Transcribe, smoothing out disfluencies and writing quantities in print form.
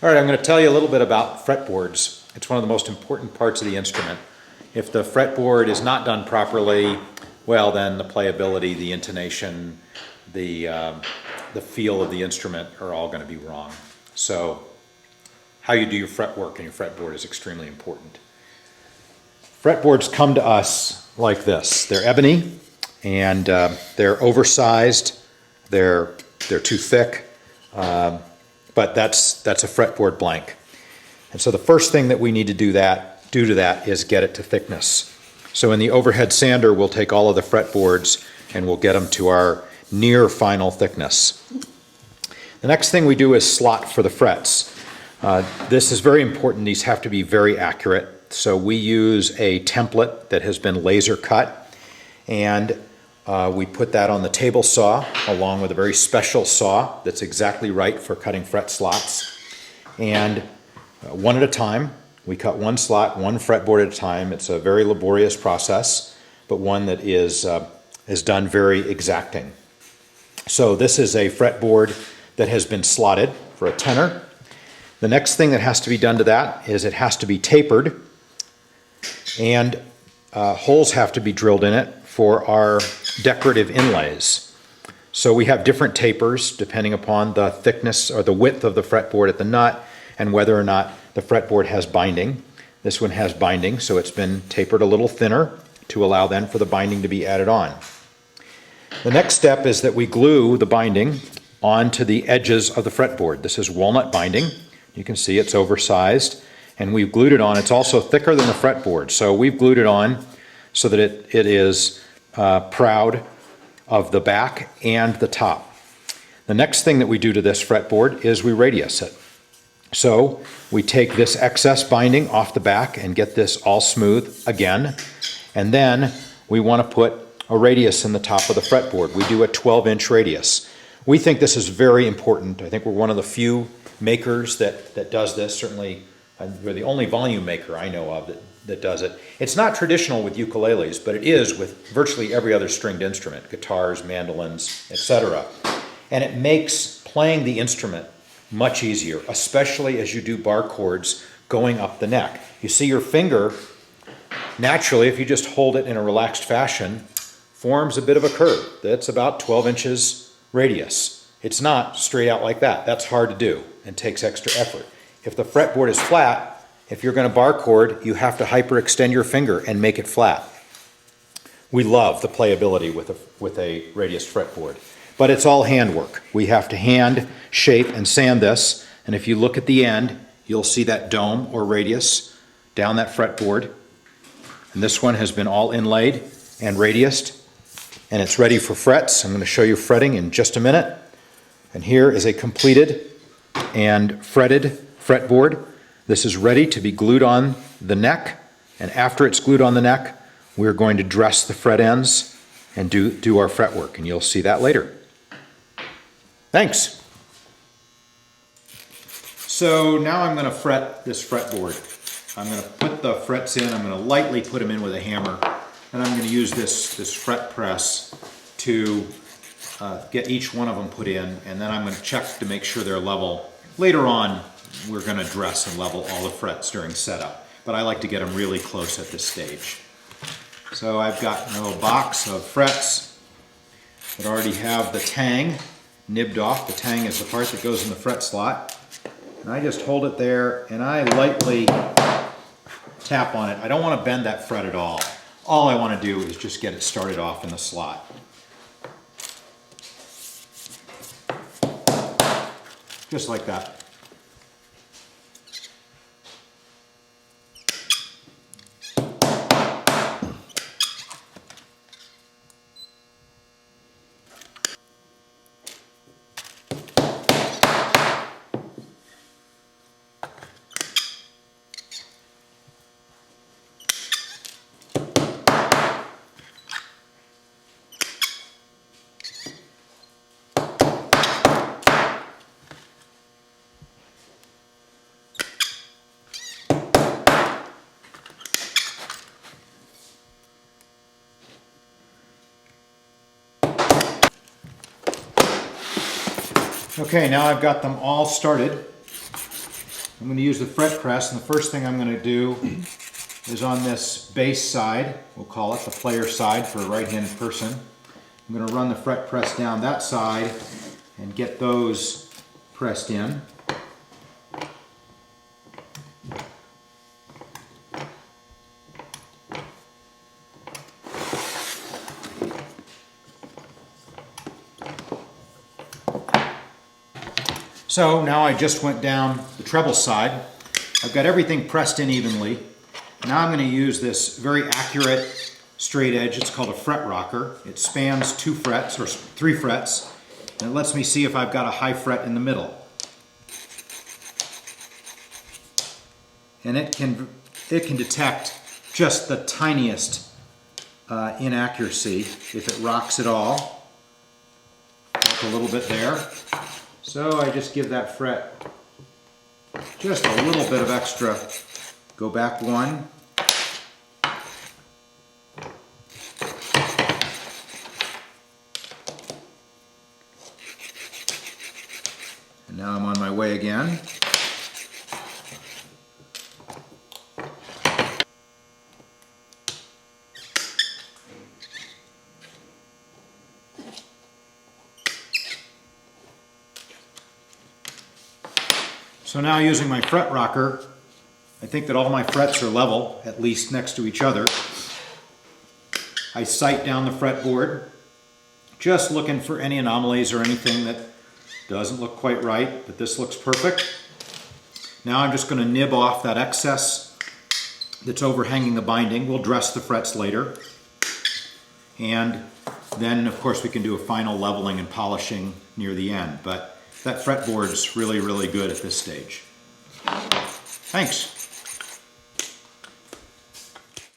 All right, I'm going to tell you a little bit about fretboards. It's one of the most important parts of the instrument. If the fretboard is not done properly, well, then the playability, the intonation, the feel of the instrument are all going to be wrong. So how you do your fretwork and your fretboard is extremely important. Fretboards come to us like this. They're ebony and they're oversized. They're too thick. But that's a fretboard blank. And so the first thing that we need to do to that is get it to thickness. So in the overhead sander, we'll take all of the fretboards and we'll get them to our near final thickness. The next thing we do is slot for the frets. This is very important. These have to be very accurate. So we use a template that has been laser cut, and we put that on the table saw along with a very special saw that's exactly right for cutting fret slots. And one at a time, we cut one slot, one fretboard at a time. It's a very laborious process, but one that is done very exacting. So this is a fretboard that has been slotted for a tenor. The next thing that has to be done to that is it has to be tapered, and holes have to be drilled in it for our decorative inlays. So we have different tapers depending upon the thickness or the width of the fretboard at the nut and whether or not the fretboard has binding. This one has binding, so it's been tapered a little thinner to allow then for the binding to be added on. The next step is that we glue the binding onto the edges of the fretboard. This is walnut binding. You can see it's oversized, and we've glued it on. It's also thicker than the fretboard, so we've glued it on so that it is proud of the back and the top. The next thing that we do to this fretboard is we radius it. So we take this excess binding off the back and get this all smooth again, and then we want to put a radius in the top of the fretboard. We do a 12-inch radius. We think this is very important. I think we're one of the few makers that does this. Certainly we're the only volume maker I know of that does it. It's not traditional with ukuleles, but it is with virtually every other stringed instrument, guitars, mandolins, etc. And it makes playing the instrument much easier, especially as you do bar chords going up the neck. You see your finger, naturally, if you just hold it in a relaxed fashion, forms a bit of a curve. That's about 12 inches radius. It's not straight out like that. That's hard to do and takes extra effort. If the fretboard is flat, if you're going to bar chord, you have to hyperextend your finger and make it flat. We love the playability with a radius fretboard, but it's all handwork. We have to hand shape and sand this, and if you look at the end, you'll see that dome or radius down that fretboard. And this one has been all inlaid and radiused, and it's ready for frets. I'm going to show you fretting in just a minute. And here is a completed and fretted fretboard. This is ready to be glued on the neck, and after it's glued on the neck, we're going to dress the fret ends and do our fretwork, and you'll see that later. Thanks. So now I'm going to fret this fretboard. I'm going to put the frets in. I'm going to lightly put them in with a hammer, and I'm going to use this fret press to get each one of them put in, and then I'm going to check to make sure they're level. Later on, we're going to dress and level all the frets during setup, but I like to get them really close at this stage. So I've got a little box of frets that already have the tang nibbed off. The tang is the part that goes in the fret slot. And I just hold it there and I lightly tap on it. I don't want to bend that fret at all. All I want to do is just get it started off in the slot. Just like that. Okay, now I've got them all started. I'm going to use the fret press, and the first thing I'm going to do is on this bass side, we'll call it the player side for a right-handed person. I'm going to run the fret press down that side and get those pressed in. So now I just went down the treble side. I've got everything pressed in evenly. Now I'm going to use this very accurate straight edge. It's called a fret rocker. It spans 2 frets or 3 frets, and it lets me see if I've got a high fret in the middle. And it can detect just the tiniest inaccuracy if it rocks at all. Up a little bit there. So I just give that fret just a little bit of extra. Go back 1. And now I'm on my way again. So now using my fret rocker, I think that all my frets are level, at least next to each other. I sight down the fretboard, just looking for any anomalies or anything that doesn't look quite right, but this looks perfect. Now I'm just going to nib off that excess that's overhanging the binding. We'll dress the frets later. And then, of course, we can do a final leveling and polishing near the end. But that fretboard's really, really good at this stage. Thanks.